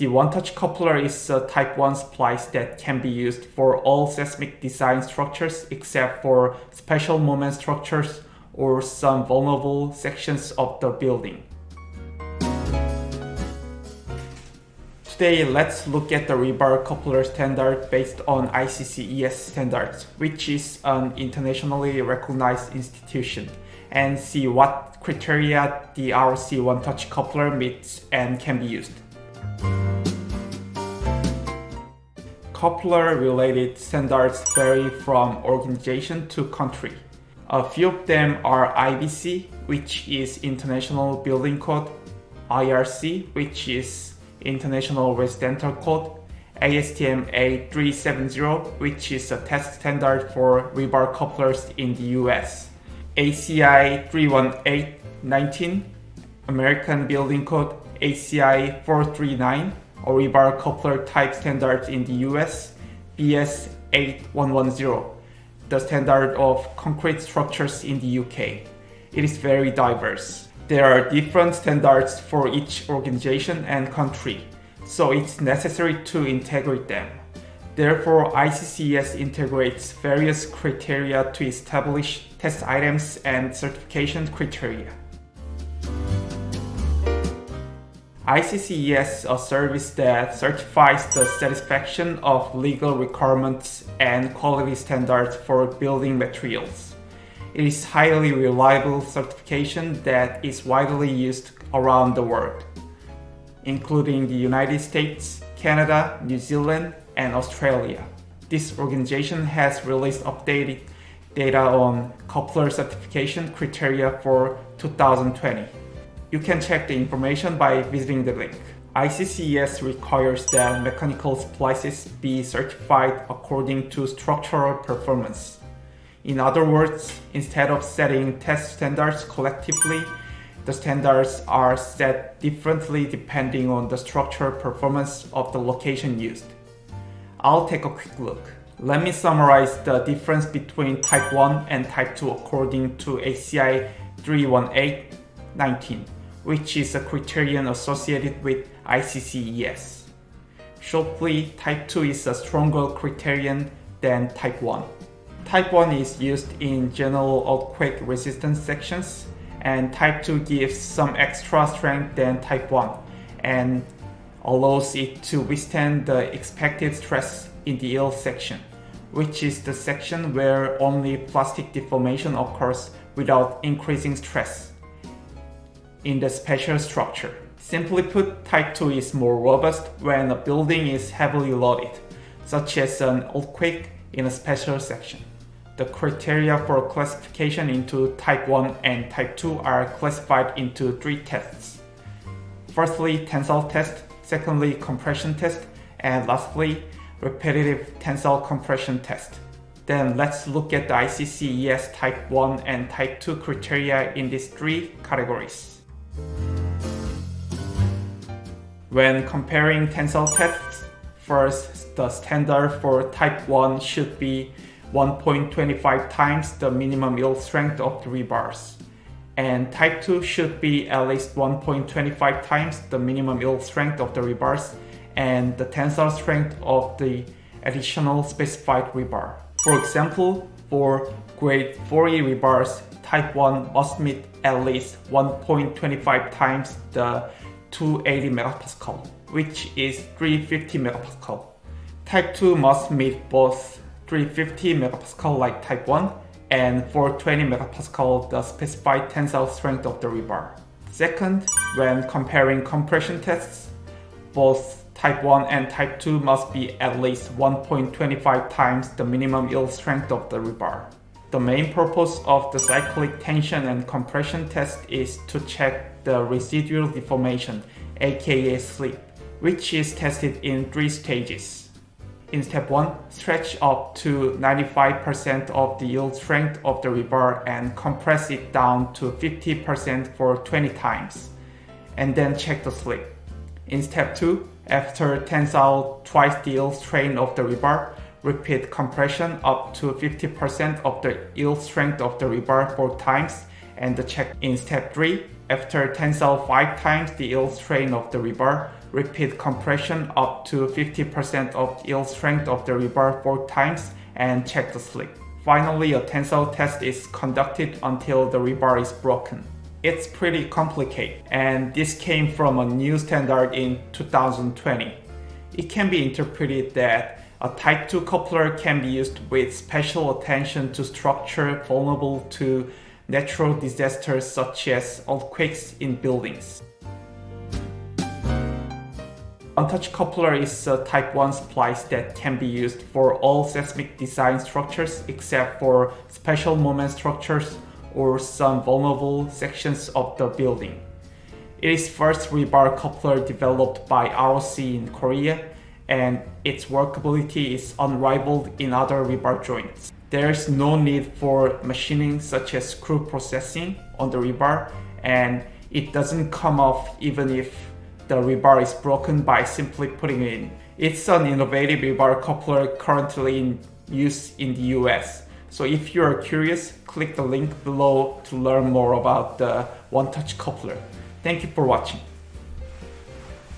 The one-touch coupler is a type 1 splice that can be used for all seismic design structures except for special moment structures or some vulnerable sections of the building. Today, let's look at the Rebar coupler standard based on ICC-ES Standards, which is an internationally recognized institution, and see what criteria the ROC one-touch coupler meets and can be used. Coupler-related standards vary from organization to country. A few of them are IBC, which is International Building Code, IRC, which is International Residential Code, ASTM A370, which is a test standard for rebar couplers in the US, ACI 31819, American Building Code, ACI 439, a rebar coupler type standard in the US, BS 8110, the standard of concrete structures in the UK. It is very diverse. There are different standards for each organization and country, so it's necessary to integrate them. Therefore, ICC-ES integrates various criteria to establish test items and certification criteria. ICC-ES is a service that certifies the satisfaction of legal requirements and quality standards for building materials. It is highly reliable certification that is widely used around the world, including the United States, Canada, New Zealand, and Australia. This organization has released updated data on coupler certification criteria for 2020. You can check the information by visiting the link. ICC-ES requires that mechanical splices be certified according to structural performance. In other words, instead of setting test standards collectively, the standards are set differently depending on the structural performance of the location used. I'll take a quick look. Let me summarize the difference between Type 1 and Type 2 according to ACI 31819, which is a criterion associated with ICC-ES. Shortly, Type 2 is a stronger criterion than Type 1. Type 1 is used in general earthquake resistant sections, and Type 2 gives some extra strength than Type 1 and allows it to withstand the expected stress in the ill section, which is the section where only plastic deformation occurs without increasing stress in the special structure. Simply put, Type 2 is more robust when a building is heavily loaded, such as an earthquake in a special section. The criteria for classification into Type 1 and Type 2 are classified into 3 tests. Firstly, tensile test, secondly, compression test, and lastly, repetitive tensile compression test. Then let's look at the ICC-ES Type 1 and Type 2 criteria in these 3 categories. When comparing tensile tests, first, the standard for Type 1 should be 1.25 times the minimum yield strength of the rebars, and Type 2 should be at least 1.25 times the minimum yield strength of the rebars and the tensile strength of the additional specified rebar. For example, for grade 4E rebars, Type 1 must meet at least 1.25 times the 280 MPa, which is 350 MPa. Type 2 must meet both 350 MPa like Type 1 and 420 MPa the specified tensile strength of the rebar. Second, when comparing compression tests, both Type 1 and Type 2 must be at least 1.25 times the minimum yield strength of the rebar. The main purpose of the cyclic tension and compression test is to check the residual deformation, aka slip, which is tested in 3 stages. In step 1, stretch up to 95% of the yield strength of the rebar and compress it down to 50% for 20 times, and then check the slip. In step 2, after tensile twice the yield strain of the rebar, repeat compression up to 50% of the yield strength of the rebar 4 times, and check in step 3, after tensile 5 times the yield strain of the rebar, repeat compression up to 50% of the yield strength of the rebar 4 times and check the slip. Finally, a tensile test is conducted until the rebar is broken. It's pretty complicated, and this came from a new standard in 2020. It can be interpreted that a Type 2 coupler can be used with special attention to structure vulnerable to natural disasters such as earthquakes in buildings. One-touch coupler is a Type 1 splice that can be used for all seismic design structures except for special moment structures or some vulnerable sections of the building. It is first rebar coupler developed by ROC in Korea, and its workability is unrivaled in other rebar joints. There is no need for machining such as screw processing on the rebar, and it doesn't come off even if the rebar is broken by simply putting it in. It's an innovative rebar coupler currently in use in the US. So if you are curious, click the link below to learn more about the one-touch coupler. Thank you for watching.